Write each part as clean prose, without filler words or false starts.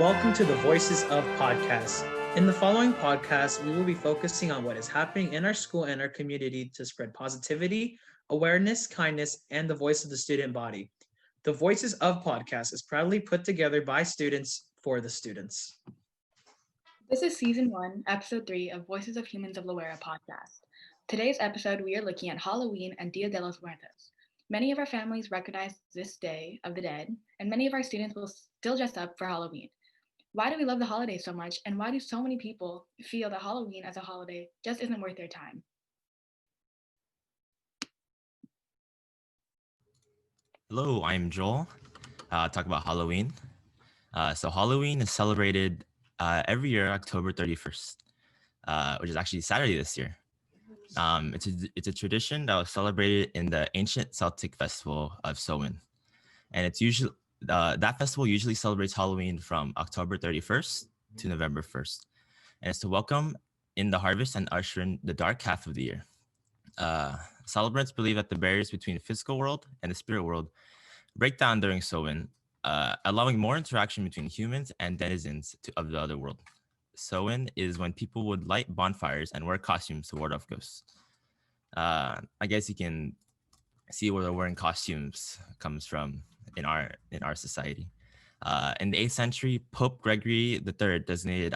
Welcome to the Voices of Podcast. In the following podcast, we will be focusing on what is happening in our school and our community to spread positivity, awareness, kindness, and the voice of the student body. The Voices of Podcast is proudly put together by students for the students. This is Season 1, Episode 3 of Voices of Humans of Loara Podcast. Today's episode, we are looking at Halloween and Dia de los Muertos. Many of our families recognize this Day of the Dead, and many of our students will still dress up for Halloween. Why do we love the holiday so much, and why do so many people feel that Halloween as a holiday just isn't worth their time? Hello, I'm Joel. Talk about Halloween. So Halloween is celebrated every year, October 31st, which is actually Saturday this year. It's a tradition that was celebrated in the ancient Celtic festival of Samhain, and it's usually that festival usually celebrates Halloween from October 31st to November 1st, and it's to welcome in the harvest and usher in the dark half of the year. Celebrants believe that the barriers between the physical world and the spirit world break down during Samhain, allowing more interaction between humans and denizens of the other world. Samhain is when people would light bonfires and wear costumes to ward off ghosts. I guess you can see where the wearing costumes comes from in our society. In the 8th century, Pope Gregory III designated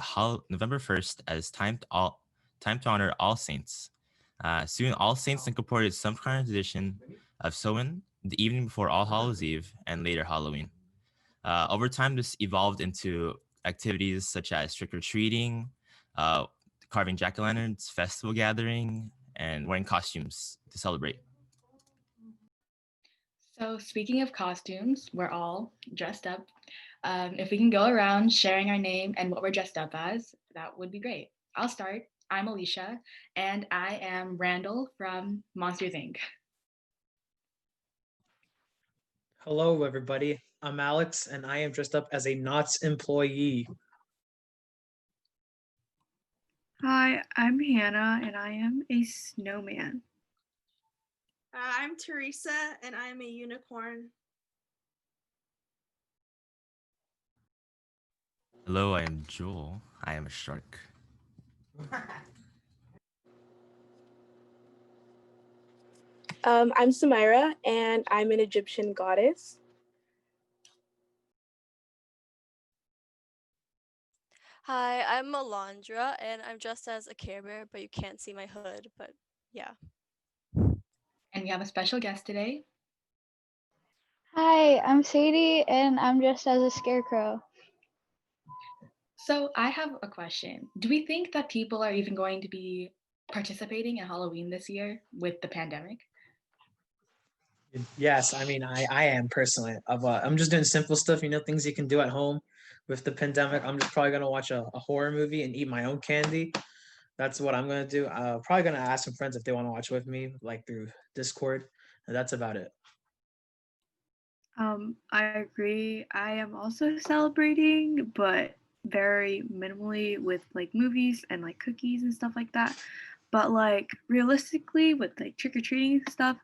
November 1st as time to honor All Saints. Soon, All Saints incorporated some kind of tradition of Samhain, the evening before All Hallows Eve, and later Halloween. Over time, this evolved into activities such as trick-or-treating, carving jack-o'-lanterns, festival gathering, and wearing costumes to celebrate. So speaking of costumes, we're all dressed up. If we can go around sharing our name and what we're dressed up as, that would be great. I'll start. I'm Alicia, and I am Randall from Monsters, Inc. Hello, everybody. I'm Alex, and I am dressed up as a Knott's employee. Hi, I'm Hannah, and I am a snowman. I'm Teresa, and I'm a unicorn. Hello, I am Joel. I am a shark. I'm Samira, and I'm an Egyptian goddess. Hi, I'm Melandra, and I'm dressed as a Care Bear, but you can't see my hood, but yeah. And we have a special guest today. Hi, I'm Sadie, and I'm dressed as a scarecrow. So I have a question. Do we think that people are even going to be participating in Halloween this year with the pandemic? Yes, I mean, I am personally. I'm just doing simple stuff, things you can do at home with the pandemic. I'm just probably gonna watch a horror movie and eat my own candy. That's what I'm gonna do. Probably gonna ask some friends if they want to watch with me, like through Discord, and that's about it. I agree. I am also celebrating, but very minimally with like movies and like cookies and stuff like that. But like realistically, with like trick-or-treating stuff,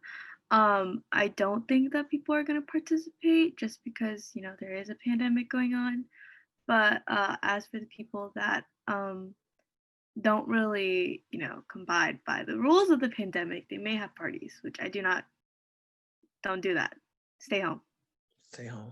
I don't think that people are gonna participate just because there is a pandemic going on. But as for the people that don't really abide by the rules of the pandemic, they may have parties, which I do not. Don't do that. Stay home. Stay home.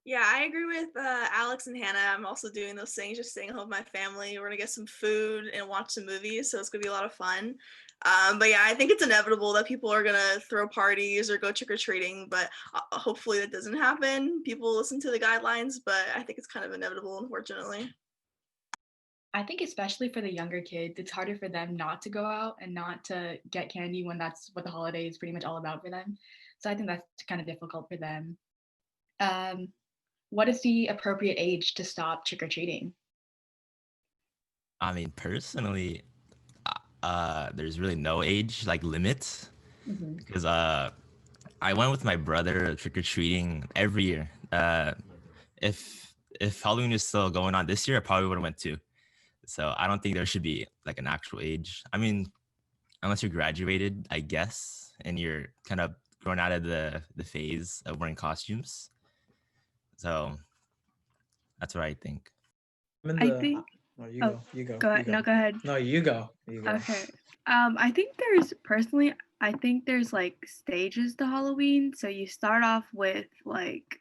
Yeah, I agree with Alex and Hannah. I'm also doing those things, just staying home with my family. We're gonna get some food and watch some movies, so it's gonna be a lot of fun. But yeah, I think it's inevitable that people are gonna throw parties or go trick-or-treating, but hopefully that doesn't happen. People listen to the guidelines, but I think it's kind of inevitable, unfortunately. I think especially for the younger kids, it's harder for them not to go out and not to get candy when that's what the holiday is pretty much all about for them. So I think that's kind of difficult for them. What is the appropriate age to stop trick-or-treating? I mean, personally, there's really no age limit, because I went with my brother trick-or-treating every year. If Halloween is still going on this year, I probably would have went too. So I don't think there should be an actual age. I mean, unless you're graduated, I guess, and you're kind of grown out of the phase of wearing costumes. So that's what I think. I think. Oh, you Oh, go. You go. go You ahead. go. No, go ahead. No, you go. You go. Okay. I think there's like stages to Halloween. So you start off with like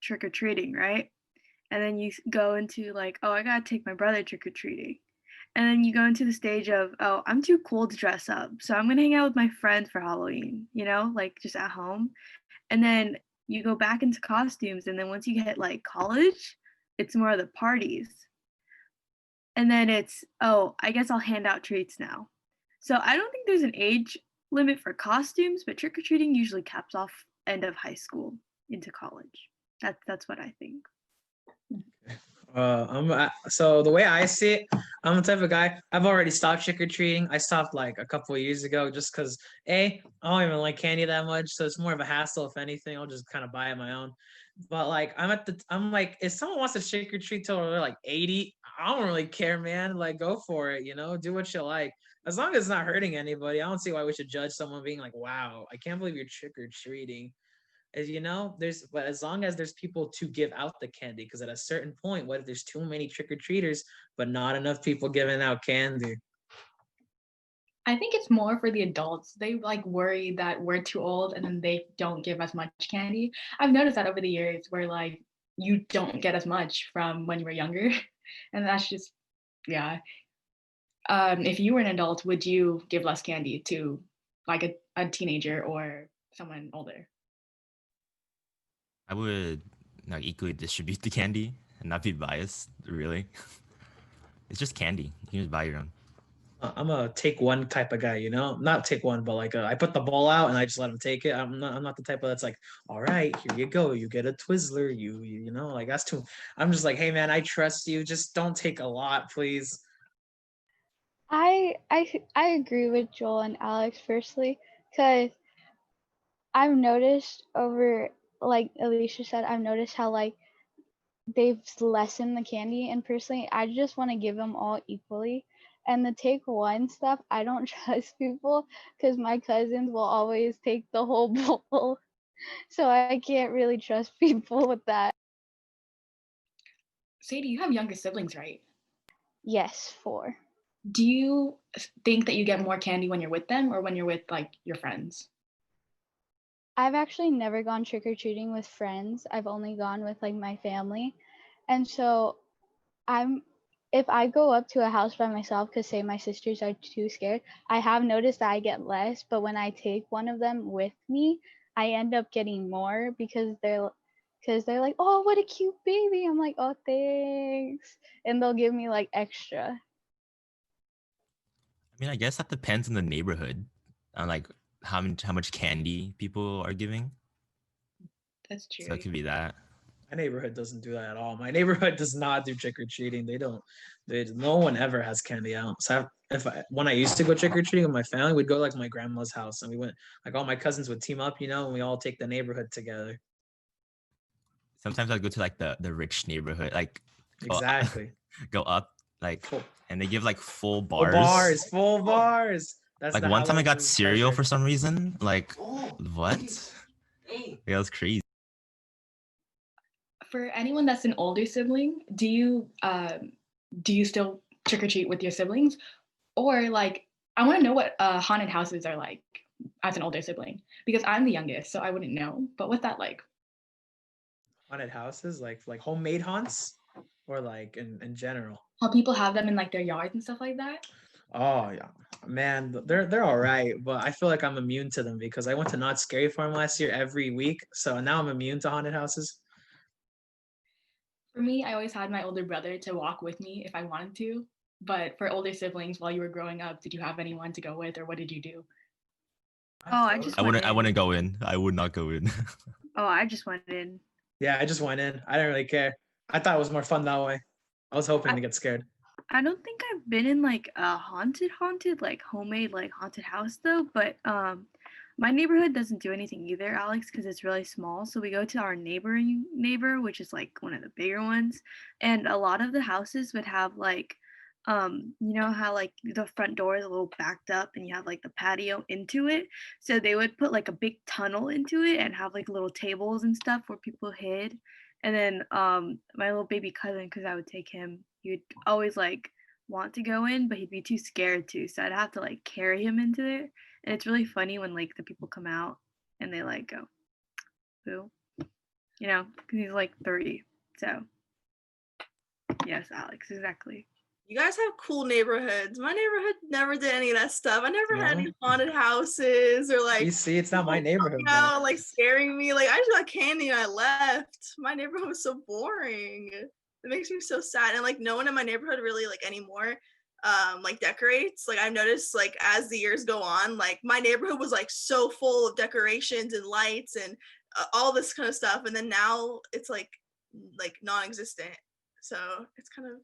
trick or treating, right? And then you go into like, oh, I gotta take my brother trick or treating. And then you go into the stage of, oh, I'm too cool to dress up. So I'm gonna hang out with my friends for Halloween, like just at home. And then you go back into costumes. And then once you hit like college, it's more of the parties. And then it's, oh, I guess I'll hand out treats now. So I don't think there's an age limit for costumes, but trick or treating usually caps off end of high school into college. That's what I think. So the way I see it, I'm the type of guy. I've already stopped trick or treating. I stopped like a couple of years ago, just because I don't even like candy that much, so it's more of a hassle. If anything, I'll just kind of buy it my own. But like I'm like, if someone wants to trick or treat till they're like 80, I don't really care, man. Like, go for it. Do what you like. As long as it's not hurting anybody, I don't see why we should judge someone being like, wow, I can't believe you're trick or treating. But as long as there's people to give out the candy, because at a certain point, what if there's too many trick-or-treaters but not enough people giving out candy? I think it's more for the adults. They like worry that we're too old and then they don't give as much candy. I've noticed that over the years where like you don't get as much from when you were younger. And that's just, yeah. If you were an adult, would you give less candy to like a teenager or someone older? I would like equally distribute the candy and not be biased. Really, it's just candy. You can just buy your own. I'm a take one type of guy, not take one, but like I put the ball out and I just let him take it. I'm not the type of that's like, all right, here you go, you get a Twizzler, like that's too. I'm just like, hey man, I trust you. Just don't take a lot, please. I agree with Joel and Alex firstly, because I've noticed over, like Alicia said, I've noticed how like they've lessened the candy, and personally I just want to give them all equally. And the take one stuff, I don't trust people because my cousins will always take the whole bowl. So I can't really trust people with that. Sadie, you have younger siblings, right? Yes, 4. Do you think that you get more candy when you're with them or when you're with like your friends? I've actually never gone trick-or-treating with friends. I've only gone with like my family. And so if I go up to a house by myself, because say my sisters are too scared, I have noticed that I get less, but when I take one of them with me, I end up getting more because they're like, oh, what a cute baby. I'm like, oh, thanks. And they'll give me like extra. I mean, I guess that depends on the neighborhood, on like how much candy people are giving. That's true. So it could be that. My neighborhood doesn't do that at all. My neighborhood does not do trick or treating. They don't. No one ever has candy out. So when I used to go trick or treating with my family, we'd go like my grandma's house, and we went like all my cousins would team up, and we all take the neighborhood together. Sometimes I go to like the rich neighborhood, like exactly go up like, and they give like full full bars. Full bars. That's like one time I got cereal for some reason. Like what? That was crazy. For anyone that's an older sibling, do you still trick or treat with your siblings, or like I want to know what haunted houses are like as an older sibling, because I'm the youngest, so I wouldn't know. But what's that like? Haunted houses, like homemade haunts, or like in general? How people have them in like their yards and stuff like that. Oh yeah, man, they're all right, but I feel like I'm immune to them because I went to Not Scary Farm last year every week, so now I'm immune to haunted houses. For me, I always had my older brother to walk with me if I wanted to. But for older siblings, while you were growing up, did you have anyone to go with, or what did you do? I wouldn't go in. I would not go in. Oh, I just went in. Yeah, I just went in. I didn't really care. I thought it was more fun that way. I was hoping to get scared. I don't think I've been in like a haunted, like homemade, like haunted house though. But my neighborhood doesn't do anything either, Alex, because it's really small. So we go to our neighboring neighbor, which is like one of the bigger ones, and a lot of the houses would have like, you know how like the front door is a little backed up, and you have like the patio into it. So they would put like a big tunnel into it and have like little tables and stuff where people hid. And then my little baby cousin, because I would take him, he would always like want to go in, but he'd be too scared to, so I'd have to like carry him into there. And it's really funny when like the people come out and they like go, boo, because he's like 3. So yes, Alex, exactly. You guys have cool neighborhoods. My neighborhood never did any of that stuff. I never had No? any haunted houses or like You see, it's not my people neighborhood. coming out, like scaring me. Like I just got candy and I left. My neighborhood was so boring. It makes me so sad. And like no one in my neighborhood really like anymore like decorates. Like I've noticed like as the years go on, like my neighborhood was like so full of decorations and lights and all this kind of stuff. And then now it's like non-existent. So it's kind of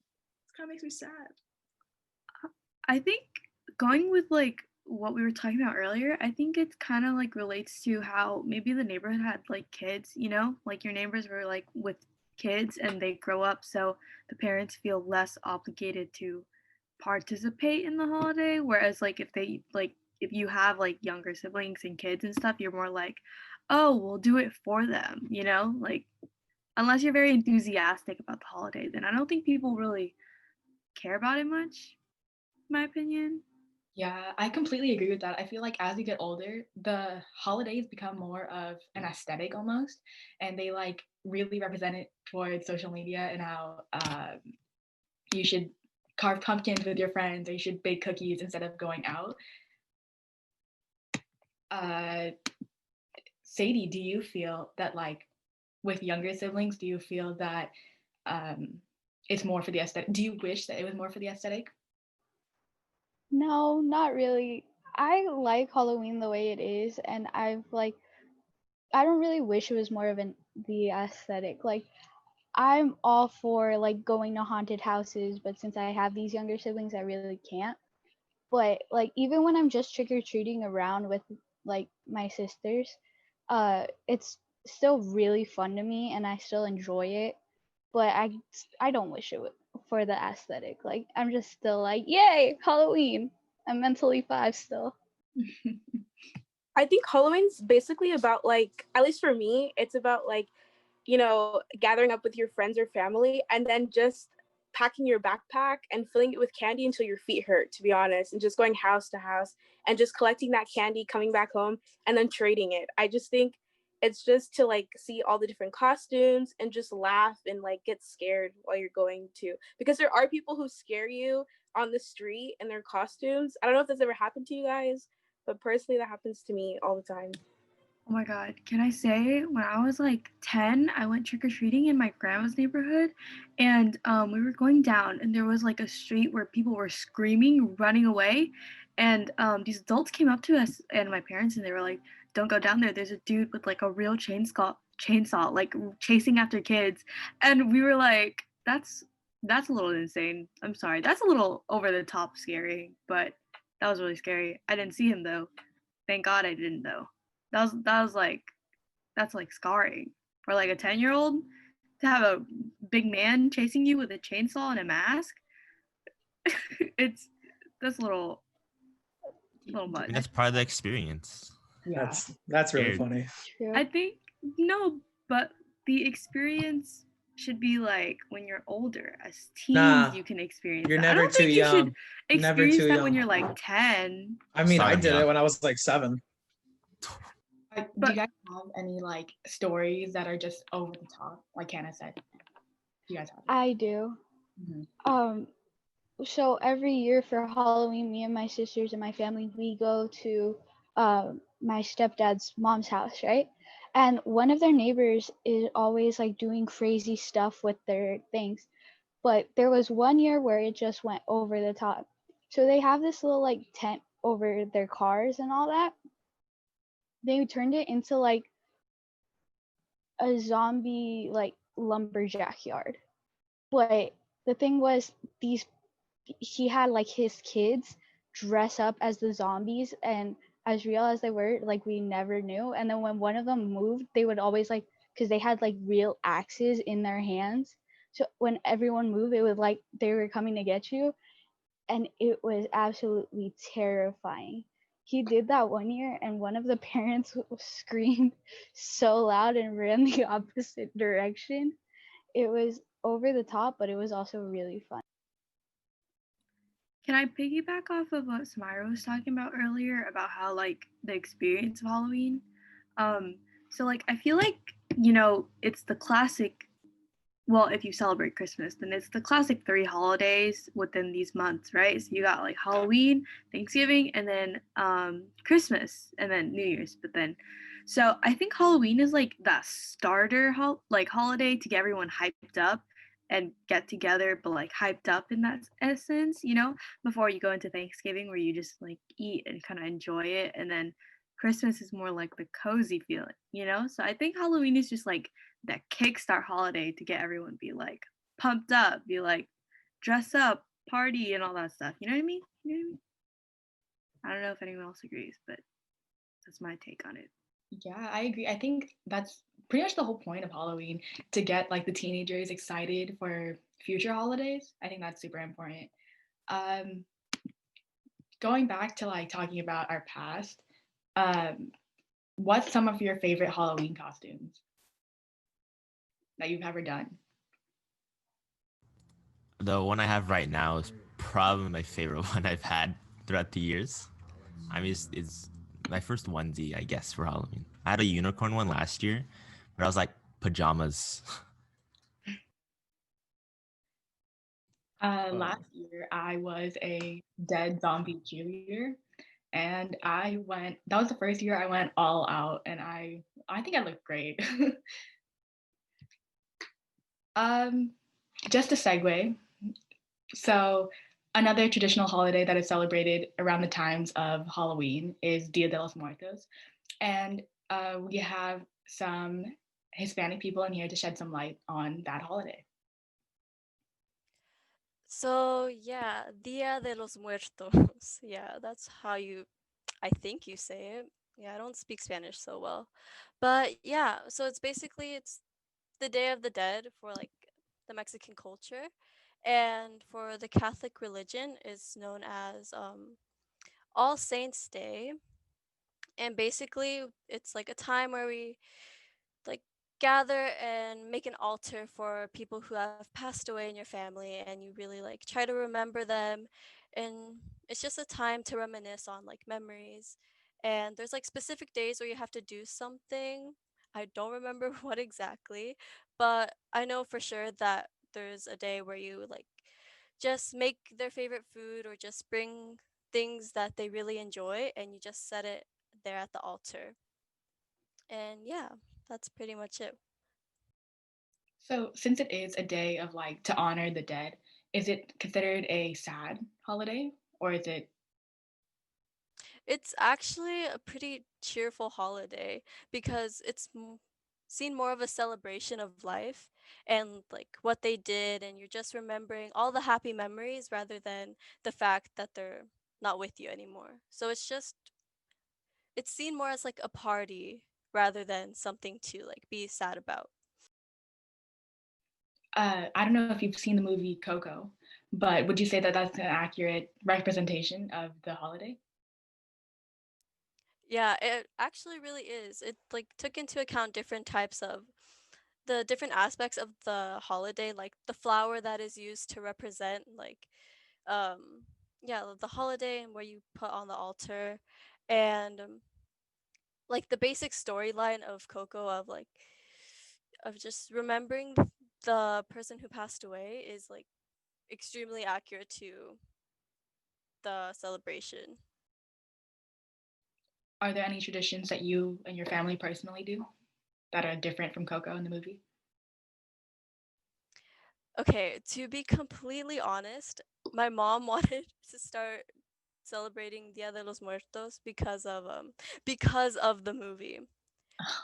makes me sad. I think going with like what we were talking about earlier, I think it's kind of like relates to how maybe the neighborhood had like kids, like your neighbors were like with kids and they grow up, so the parents feel less obligated to participate in the holiday. Whereas like if you have like younger siblings and kids and stuff, you're more like, oh, we'll do it for them, like unless you're very enthusiastic about the holiday, then I don't think people really care about it much, in my opinion. Yeah, I completely agree with that. I feel like as you get older, the holidays become more of an aesthetic almost, and they like really represent it towards social media and how you should carve pumpkins with your friends or you should bake cookies instead of going out. Sadie, do you feel that like with younger siblings, do you feel that it's more for the aesthetic? Do you wish that it was more for the aesthetic? No, not really. I like Halloween the way it is, and I don't really wish it was more of the aesthetic. Like, I'm all for like going to haunted houses, but since I have these younger siblings, I really can't. But like even when I'm just trick or treating around with like my sisters, it's still really fun to me, and I still enjoy it. But I don't wish it for the aesthetic. Like I'm just still like, yay, Halloween. I'm mentally 5 still. I think Halloween's basically about like, at least for me, it's about like, gathering up with your friends or family and then just packing your backpack and filling it with candy until your feet hurt, to be honest, and just going house to house and just collecting that candy, coming back home and then trading it. I just think it's just to like see all the different costumes and just laugh and like get scared while you're going to, because there are people who scare you on the street in their costumes. I don't know if that's ever happened to you guys, but personally that happens to me all the time. Oh my God, can I say, when I was like 10, I went trick-or-treating in my grandma's neighborhood, and we were going down, and there was like a street where people were screaming, running away, and these adults came up to us and my parents, and they were like, don't go down there, there's a dude with like a real chainsaw like chasing after kids. And we were like, that's a little insane. I'm sorry, that's a little over the top scary, but that was really scary. I didn't see him though. Thank God I didn't though. That's like scarring for like a 10-year-old to have a big man chasing you with a chainsaw and a mask. That's a little much. That's part of the experience. Yeah. That's really Scared. funny. True. I think no, but the experience should be like when you're older. As teens, Nah, you can experience you're that. I never don't too think you young. should Never experience too that when young. you're like 10. I mean, I Sorry, did yeah. it when I was like 7. Do you guys have any like stories that are just over the top, like Hannah said? Do you guys have? I do. Mm-hmm. So every year for Halloween, me and my sisters and my family, we go to my stepdad's mom's house, right? And one of their neighbors is always like doing crazy stuff with their things. But there was one year where it just went over the top. So they have this little like tent over their cars and all that. They turned it into like a zombie like lumberjack yard. But the thing was, he had like his kids dress up as the zombies, and as real as they were, like we never knew. And then when one of them moved, they would always like, because they had like real axes in their hands, so when everyone moved, it was like they were coming to get you. And it was absolutely terrifying. He did that one year, and one of the parents screamed so loud and ran the opposite direction. it was over the top, but it was also really fun. Can I piggyback off of what Samira was talking about earlier about how like the experience of Halloween? Um, so like I feel like, it's the classic, well, if you celebrate Christmas, then it's the classic 3 holidays within these months, right? So you got like Halloween, Thanksgiving, and then Christmas, and then New Year's. But then, so I think Halloween is like that starter holiday to get everyone hyped up and get together, but like hyped up in that essence, before you go into Thanksgiving where you just like eat and kind of enjoy it, and then Christmas is more like the cozy feeling. So I think Halloween is just like that kickstart holiday to get everyone be like pumped up, be like dress up, party, and all that stuff. You know what I mean? I don't know if anyone else agrees, but that's my take on it. Yeah, I agree. I think that's pretty much the whole point of Halloween, to get like the teenagers excited for future holidays. I think that's super important. Um, Going back to like talking about our past, what's some of your favorite Halloween costumes that you've ever done? The one I have right now is probably my favorite one I've had throughout the years. I mean, it's my first onesie, I guess, for Halloween. I had a unicorn one last year, but I was like pajamas. Last year, I was a dead zombie cheerleader, and that was the first year I went all out, and I think I looked great. um, just a segue. So, another traditional holiday that is celebrated around the times of Halloween is Dia de los Muertos, and we have some Hispanic people in here to shed some light on that holiday. So yeah, Dia de los Muertos. Yeah, that's how I think you say it. Yeah, I don't speak Spanish so well. But yeah, so it's the Day of the Dead for like the Mexican culture. And for the Catholic religion, it's known as All Saints Day. And basically, it's like a time where we like gather and make an altar for people who have passed away in your family, and you really like try to remember them, and it's just a time to reminisce on like memories. And there's like specific days where you have to do something. I don't remember what exactly, but I know for sure that there's a day where you like just make their favorite food or just bring things that they really enjoy, and you just set it there at the altar. And yeah, that's pretty much it. So, since it is a day of like to honor the dead, is it considered a sad holiday, or is it? It's actually a pretty cheerful holiday because seen more of a celebration of life and like what they did, and you're just remembering all the happy memories rather than the fact that they're not with you anymore. So it's seen more as like a party rather than something to like be sad about. I don't know if you've seen the movie Coco, but would you say that that's an accurate representation of the holiday? Yeah, it actually really is. It like took into account different types of the different aspects of the holiday, like the flower that is used to represent like um yeah, the holiday and where you put on the altar, and like the basic storyline of Coco of just remembering the person who passed away is like extremely accurate to the celebration. Are there any traditions that you and your family personally do that are different from Coco in the movie? Okay, to be completely honest, my mom wanted to start celebrating Dia de los Muertos because of the movie.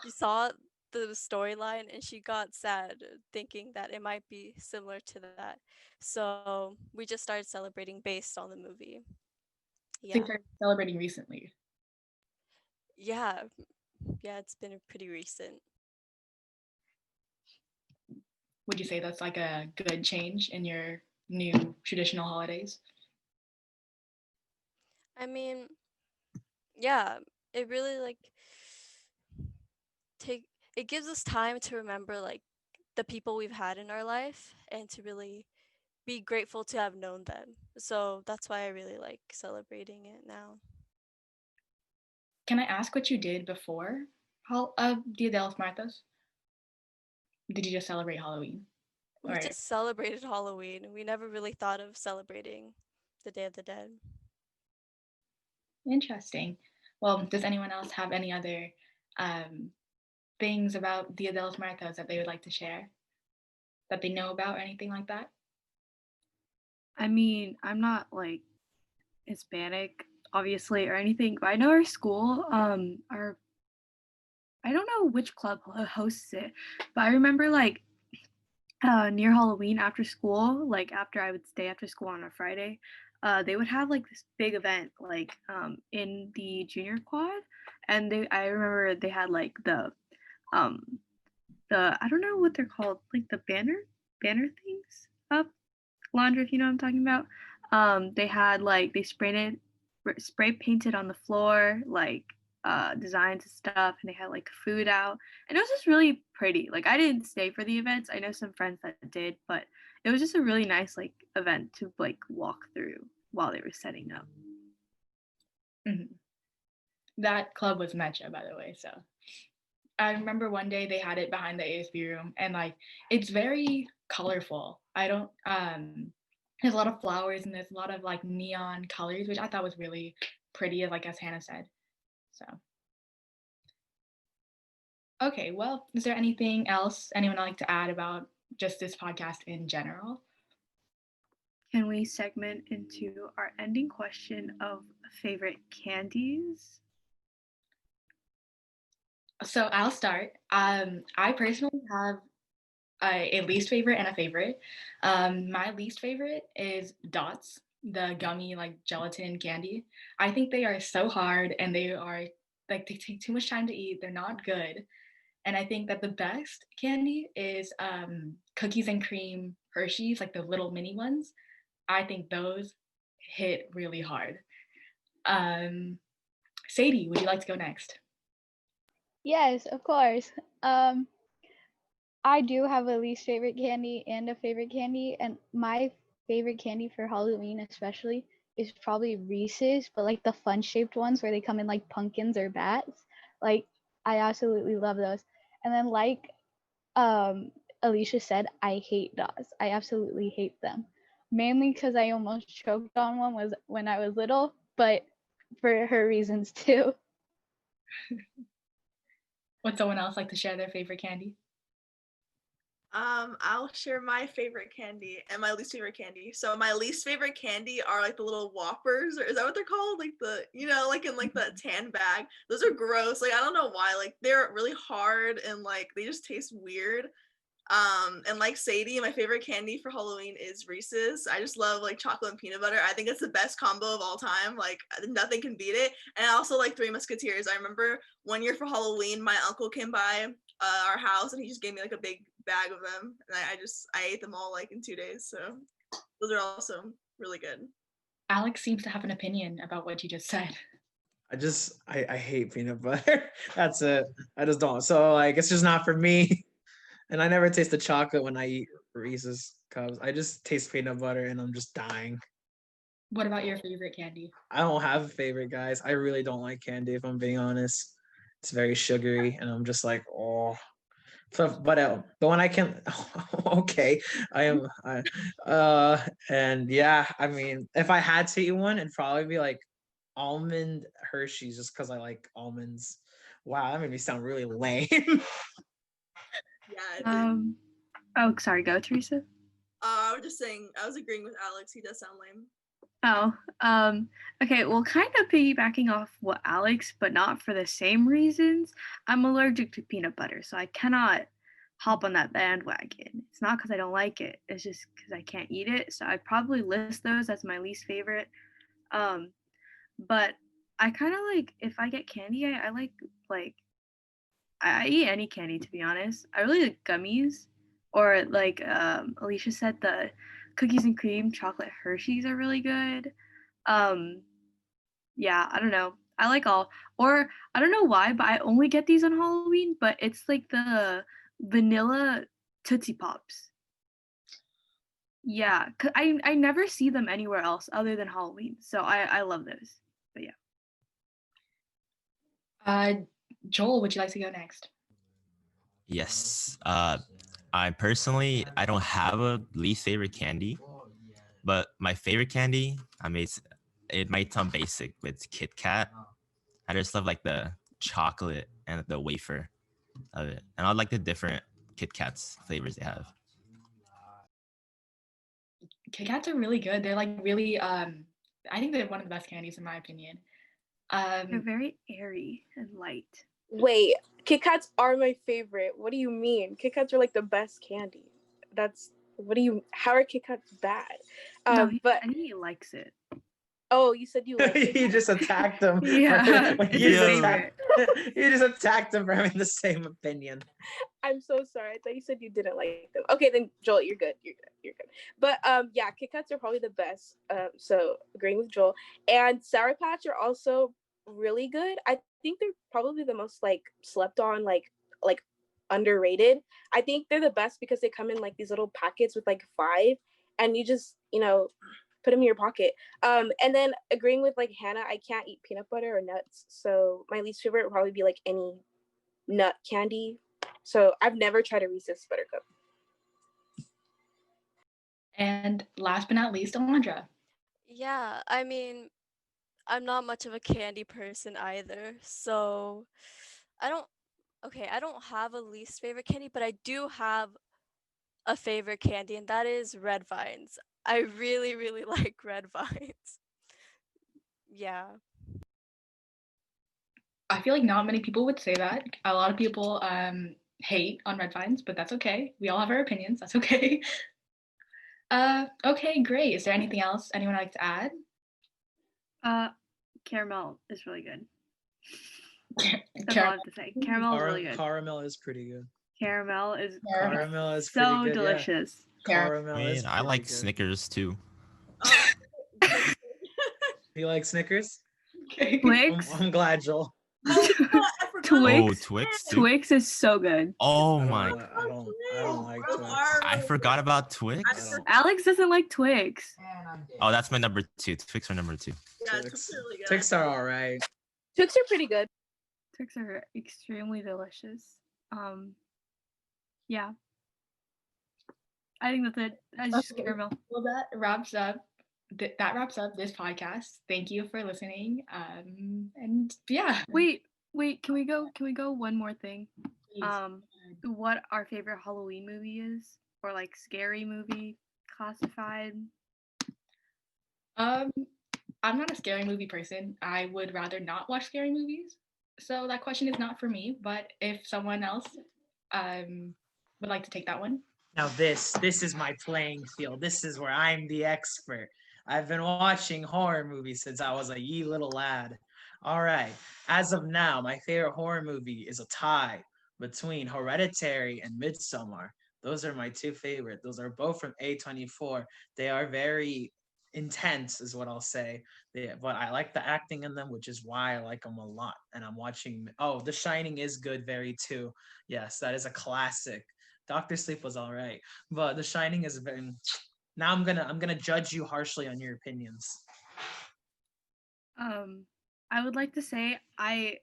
She saw the storyline and she got sad thinking that it might be similar to that. So we just started celebrating based on the movie. So you Yeah. started celebrating recently. Yeah. Yeah, it's been pretty recent. Would you say that's like a good change in your new traditional holidays? I mean, yeah, it really like take it gives us time to remember like the the people we've had in our life and to really be grateful to have known them. So that's why I really like celebrating it now. Can I ask what you did before Dia de los Muertos? Did you just celebrate Halloween? We just celebrated Halloween. We never really thought of celebrating the Day of the Dead. Interesting. Well, does anyone else have any other things about Dia de los Muertos that they would like to share? That they know about or anything like that? I mean, I'm not like Hispanic, obviously, or anything, but I know our school, our I don't know which club hosts it, but I remember like near Halloween after school, like after I would stay after school on a Friday, they would have like this big event like in the junior quad, and I remember they had like um the I don't know what they're called, like the banner things up, Laundra, if you know what I'm talking about. They had like they spray painted on the floor like designs and stuff, and they had like food out, and it was just really pretty. Like I didn't stay for the events. I know some friends that did, but it was just a really nice like event to like walk through while they were setting up. Mm-hmm. That club was Mecha, by the way. So I remember one day they had it behind the ASB room, and like it's very colorful. There's a lot of flowers and there's a lot of like neon colors, which I thought was really pretty, like as Hannah said. So okay, well, is there anything else anyone would like to add about just this podcast in general? Can we segment into our ending question of favorite candies? So I'll start. I personally have a least favorite and a favorite. My least favorite is Dots, the gummy like gelatin candy. I think they are so hard and they are like they take too much time to eat. They're not good. And I think that the best candy is cookies and cream Hershey's, like the little mini ones. I think those hit really hard. Sadie, would you like to go next? Yes, of course. I do have a least favorite candy and a favorite candy, and my favorite candy for Halloween especially is probably Reese's, but like the fun shaped ones where they come in like pumpkins or bats. Like I absolutely love those. And then like Alicia said, I hate Dots. I absolutely hate them. Mainly because I almost choked on one was when I was little, but for her reasons too. Would someone else like to share their favorite candy? I'll share my favorite candy and my least favorite candy. So my least favorite candy are like the little Whoppers, or is that what they're called? Like the, like in like the tan bag. Those are gross. Like I don't know why. Like they're really hard and like they just taste weird. And like Sadie, my favorite candy for Halloween is Reese's. I just love like chocolate and peanut butter. I think it's the best combo of all time. Like nothing can beat it. And I also like Three Musketeers. I remember one year for Halloween, my uncle came by our house and he just gave me like a big bag of them, and I ate them all like in 2 days. So those are also really good. Alex seems to have an opinion about what you just said. I hate peanut butter. That's it. I just don't. So like it's just not for me. And I never taste the chocolate when I eat Reese's Cups. I just taste peanut butter and I'm just dying. What about your favorite candy? I don't have a favorite, guys. I really don't like candy, if I'm being honest. It's very sugary and I'm just like, oh. So, but the one I can, okay, and yeah, I mean, if I had to eat one, it'd probably be like almond Hershey's, just because I like almonds. Wow, that made me sound really lame. Yeah. Oh, sorry, go Teresa. I was just saying, I was agreeing with Alex. He does sound lame. Oh, okay, well, kind of piggybacking off what Alex, but not for the same reasons. I'm allergic to peanut butter, so I cannot hop on that bandwagon. It's not because I don't like it, it's just because I can't eat it. So I'd probably list those as my least favorite. But I kind of like, if I get candy, I like, I eat any candy, to be honest. I really like gummies, or like Alicia said, the cookies and cream chocolate Hershey's are really good. Yeah, I don't know. I like all, or I don't know why, but I only get these on Halloween, but it's like the vanilla Tootsie Pops. Yeah, 'cause I never see them anywhere else other than Halloween. So I love those. But yeah. Joel, would you like to go next? Yes. I personally, I don't have a least favorite candy, but my favorite candy, it might sound basic, but it's Kit Kat. I just love like the chocolate and the wafer of it, and I like the different Kit Kats flavors they have. Kit Kats are really good. They're like really I think they're one of the best candies in my opinion. They're very airy and light. Wait, Kit Kats are my favorite. What do you mean? Kit Kats are like the best candy. How are Kit Kats bad? No, But I think he likes it. oh, you said you like it. You just attacked him. Yeah, When it's you, his just favorite. you just attacked him for having the same opinion. I'm so sorry. I thought you said you didn't like them. Okay, then Joel, you're good. You're good. But yeah, Kit Kats are probably the best. So agreeing with Joel. And Sour Patch are also really good. I think they're probably the most like slept on, like underrated. I think they're the best because they come in like these little packets with like 5, and you just put them in your pocket. And then agreeing with like Hannah, I can't eat peanut butter or nuts, so my least favorite would probably be like any nut candy. So I've never tried a Reese's Buttercup. And last but not least, Alondra. Yeah, I mean, I'm not much of a candy person either. So I don't I don't have a least favorite candy, but I do have a favorite candy, and that is red vines. I really, really like red vines. Yeah. I feel like not many people would say that. A lot of people hate on red vines, but that's okay. We all have our opinions. That's okay. Okay, great. Is there anything else anyone would like to add? Caramel is really good. That's all I Caramel. have to say. Caramel is really good. Caramel is pretty good. Caramel is Caramel is so pretty good, delicious. Yeah. Caramel I is mean, I pretty like good. Snickers too. You like Snickers? Twix. I'm glad, Joel. Twix. Twix too? Twix is so good. Oh I my! don't like Twix. I forgot about Twix. Alex doesn't like Twix. Oh, that's my number 2. Twix are number 2. Yeah, Twix. really good. Twix are all right. Twix are pretty good. Twix are extremely delicious. Yeah. I think that's it. That's just caramel. Well, that wraps up this podcast. Thank you for listening. And yeah. Wait. Can we go one more thing? Please. What our favorite Halloween movie is, or like scary movie classified? I'm not a scary movie person. I would rather not watch scary movies. So that question is not for me. But if someone else would like to take that one. Now this is my playing field. This is where I'm the expert. I've been watching horror movies since I was a wee little lad. All right. As of now, my favorite horror movie is a tie between Hereditary and Midsommar. Those are my 2 favorite. Those are both from A24. They are very intense, is what I'll say. But I like the acting in them, which is why I like them a lot. And I'm watching. Oh, The Shining is good, very too. Yes, that is a classic. Doctor Sleep was all right, but The Shining is very. Now I'm gonna judge you harshly on your opinions. I would like to say I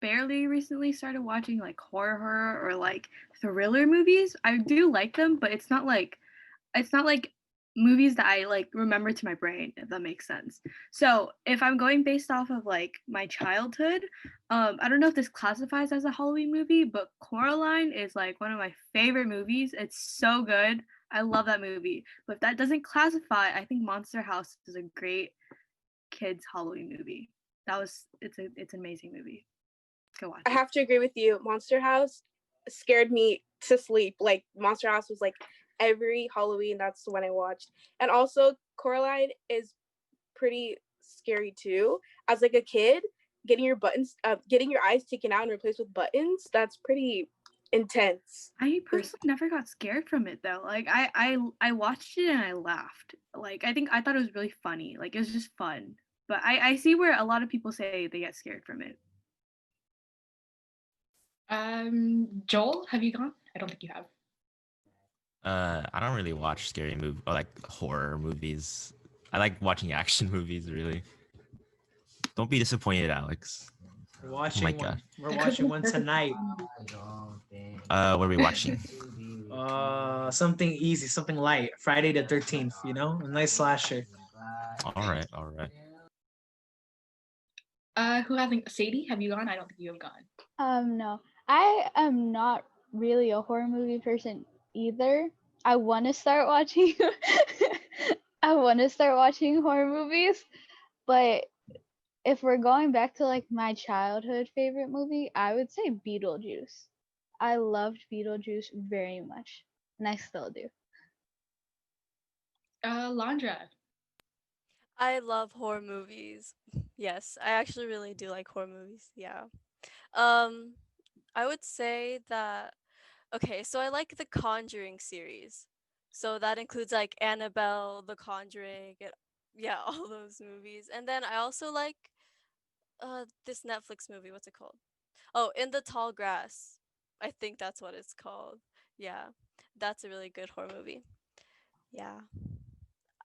barely recently started watching like horror or like thriller movies. I do like them, but it's not like movies that I like remember to my brain, if that makes sense. So if I'm going based off of like my childhood, I don't know if this classifies as a Halloween movie, but Coraline is like one of my favorite movies. It's so good. I love that movie. But if that doesn't classify, I think Monster House is a great kids Halloween movie. It's an amazing movie. Go watch it. I have to agree with you. Monster House scared me to sleep. Like Monster House was like every Halloween, that's when I watched. And also Coraline is pretty scary too. As like a kid, getting your eyes taken out and replaced with buttons, that's pretty intense. I personally never got scared from it though. Like I watched it and I laughed. Like I thought it was really funny. Like it was just fun. But I see where a lot of people say they get scared from it. Joel, have you gone? I don't think you have. I don't really watch scary movies or like horror movies. I like watching action movies, really. Don't be disappointed, Alex. We're Oh my watching one. god. We're watching one tonight. What are we watching? Something easy, something light. Friday the 13th. You know, a nice slasher. All right, all right. Who hasn't? Sadie, have you gone? I don't think you have gone. No. I am not really a horror movie person either. I want to start watching I want to start watching horror movies, but if we're going back to like my childhood favorite movie, I would say Beetlejuice. I loved Beetlejuice very much, and I still do. Landra. I love horror movies. Yes, I actually really do like horror movies. Yeah. I would say that okay, so I like the Conjuring series. So that includes like Annabelle, The Conjuring, and yeah, all those movies. And then I also like this Netflix movie, what's it called? Oh, In the Tall Grass. I think that's what it's called. Yeah. That's a really good horror movie. Yeah.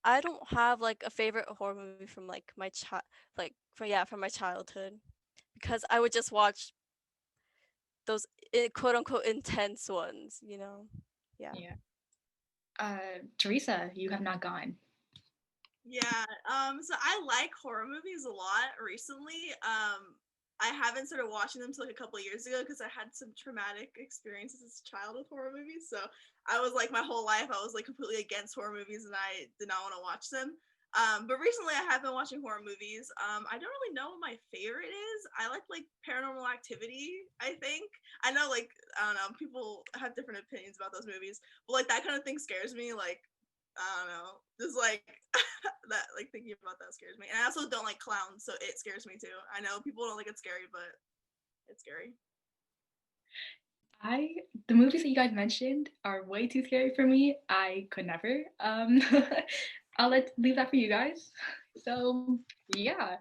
I don't have like a favorite horror movie from like my from my childhood because I would just watch those quote unquote intense ones, you know. Yeah. Teresa, you have not gone. Yeah, so I like horror movies a lot recently. I haven't started watching them until like a couple of years ago because I had some traumatic experiences as a child with horror movies. So I was like my whole life I was like completely against horror movies and I did not want to watch them. But recently I have been watching horror movies. I don't really know what my favorite is. I like Paranormal Activity, I think. I know like I don't know, people have different opinions about those movies, but like that kind of thing scares me. Like I don't know, just like that, like thinking about that scares me. And I also don't like clowns, so it scares me too. I know people don't think it's scary, but it's scary. The movies that you guys mentioned are way too scary for me. I could never. I'll leave that for you guys. So yeah,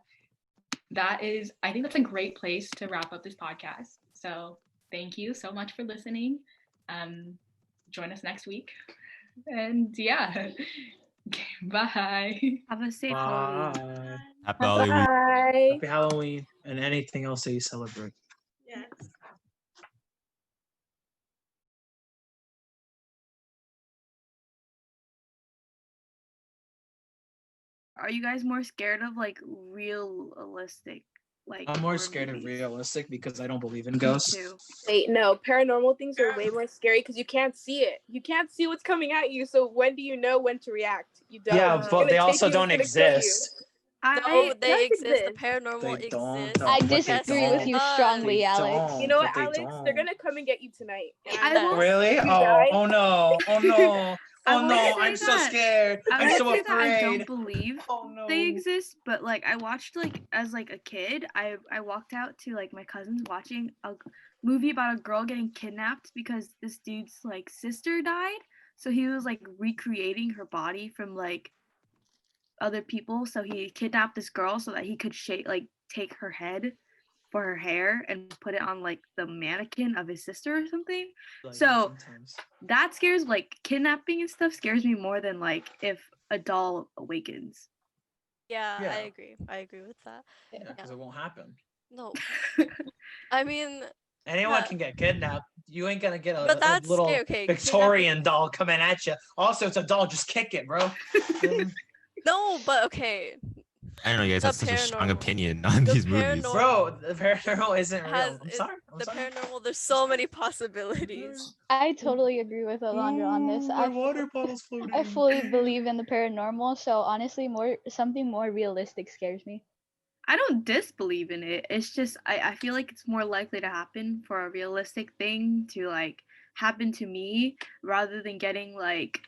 I think that's a great place to wrap up this podcast. So thank you so much for listening. Join us next week. And yeah, bye. Have a safe Halloween. Happy Halloween. Bye. Happy Halloween and anything else that you celebrate. Yes. Are you guys more scared of like realistic? Like I'm more horror scared of movies? realistic because I don't believe in Me ghosts. too. Wait, no, paranormal things are way more scary because you can't see it. You can't see what's coming at you. So when do you know when to react? You don't. Yeah, It's but gonna they take also you, it's don't gonna kill you. exist. No, they does exist. The exist. paranormal They don't, exists. though. I But they disagree with don't. you Does. strongly, They Alex. don't, You know what, but they Alex? They're don't. gonna come and get you tonight. I And will- Really? you Oh, die. oh no. Oh no. I Oh will no. say I'm so that- scared. I I'm would so say that I don't afraid. believe Oh no. they exist, but like I watched like as like a kid, I walked out to like my cousins watching a movie about a girl getting kidnapped because this dude's like sister died. So he was like recreating her body from like other people. So he kidnapped this girl so that he could take her head for her hair and put it on like the mannequin of his sister or something. Like, So sometimes. that scares like kidnapping and stuff scares me more than like if a doll awakens. Yeah, Yeah. I agree with that. Yeah, because it won't happen. No. I mean, Anyone Yeah. can get kidnapped. You ain't gonna get But a that's little scary. Okay, Victorian doll coming at you. Also, it's a doll. Just kick it, bro. no, but okay. I don't know, you guys The have such a strong paranormal. opinion on The these movies. paranormal- Bro, the paranormal isn't real. Has I'm sorry. I'm the sorry. paranormal. There's so many possibilities. I totally agree with Alondra on this. Ooh, my water bottle's floating. I fully believe in the paranormal, so honestly, something more realistic scares me. I don't disbelieve in it. It's just I feel like it's more likely to happen for a realistic thing to like happen to me rather than getting like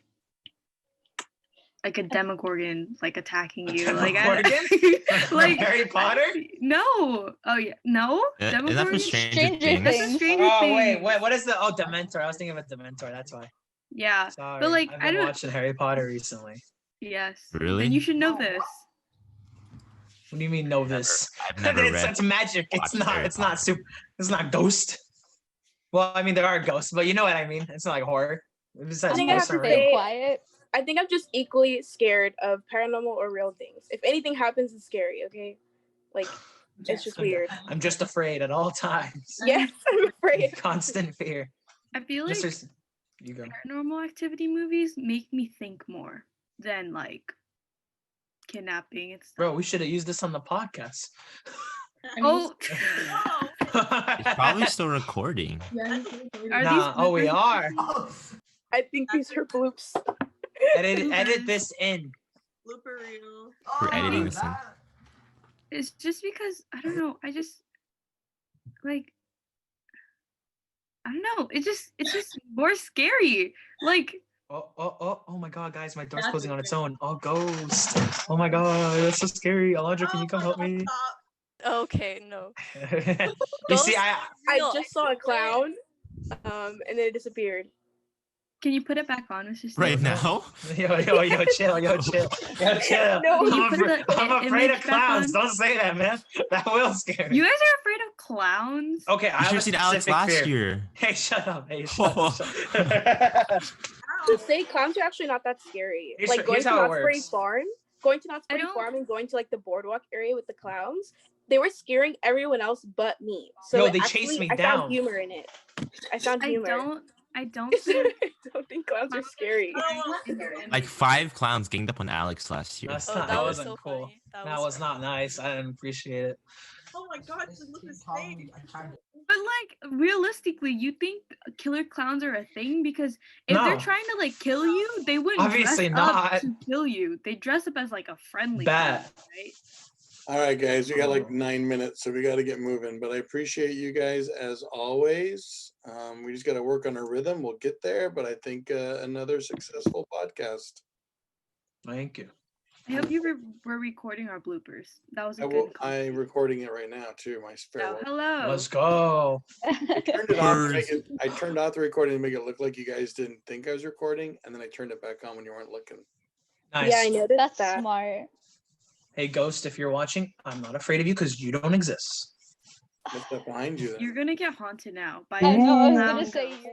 a Demogorgon like attacking you. Like From like Harry Potter? No. Oh yeah. No? Is that from Stranger Stranger Things? That's Things. a Stranger Oh Things. wait, what is the Dementor? I was thinking of a Dementor, that's why. Yeah. Sorry. But like I've I been don't watching Harry Potter recently. Yes. Really? Then you should know this. What do you mean know this? I've never it's read. it's magic. It's watched not Harry it's not Potter. super it's not ghost. Well, I mean there are ghosts, but you know what I mean. It's not like horror. Besides think I have Ghosts to aren't say- real. quiet. I think I'm just equally scared of paranormal or real things. If anything happens, it's scary. Okay, like it's just weird. I'm just afraid at all times. Yes, I'm afraid. Constant fear. I feel like Mr. You go. paranormal activity movies make me think more than like kidnapping and stuff. Bro, we should have used this on the podcast. Oh, It's probably still recording. are Nah, oh, we bloopers? are. I think these are bloops. Edit this in. Blooper reel. We're editing this in. It's just because I don't know. I just like I don't know. It's just more scary. Like Oh my god, guys, my door's closing on its own. Oh, ghost. Oh my god, that's so scary. Alondra, can you come help me? Okay, no. You see, Ghost- I Real. just saw a clown, and then it disappeared. can you put it back on, Mr. Steve? Right now? yo, chill. Yo, chill. No, you I'm, put the I'm afraid image of back clowns. on? Don't say that, man. That will scare me. You guys are afraid of clowns? Okay, You I should have have a seen Alex specific last fear. year. Hey, shut up. To say clowns are actually not that scary. Here's- Like going here's to how it Knott's Berry works. Farm, going to Knott's I Berry don't- Farm and going to like the boardwalk area with the clowns, they were scaring everyone else but me. So Yo, it they actually, chased me I down. found humor in it. I found humor. I don't I think don't think clowns are scary. Like 5 clowns ganged up on Alex last year. That's Oh, not, that that was wasn't so cool. funny. That That was not nice. I didn't appreciate it. Oh my god, just look at his face. But like realistically, you think killer clowns are a thing? Because if they're No. trying to like kill you, they wouldn't Obviously dress up not. to kill you. They dress up as like a friendly Bet. clown, right? All right, guys, we got like 9 minutes, so we got to get moving. But I appreciate you guys as always. We just got to work on our rhythm. We'll get there, but I think another successful podcast. Thank you. I hope you were recording our bloopers. That was a good. I'm conversation. recording it right now too. My Oh, farewell. hello. Let's go. I turned it off. To make Birds. it, I turned off the recording to make it look like you guys didn't think I was recording, and then I turned it back on when you weren't looking. Nice. Yeah, I noticed That's that. smart. Hey, Ghost, if you're watching, I'm not afraid of you because you don't exist. What's that behind you? Then? You're gonna get haunted now by I know. I was clown gonna say ghost.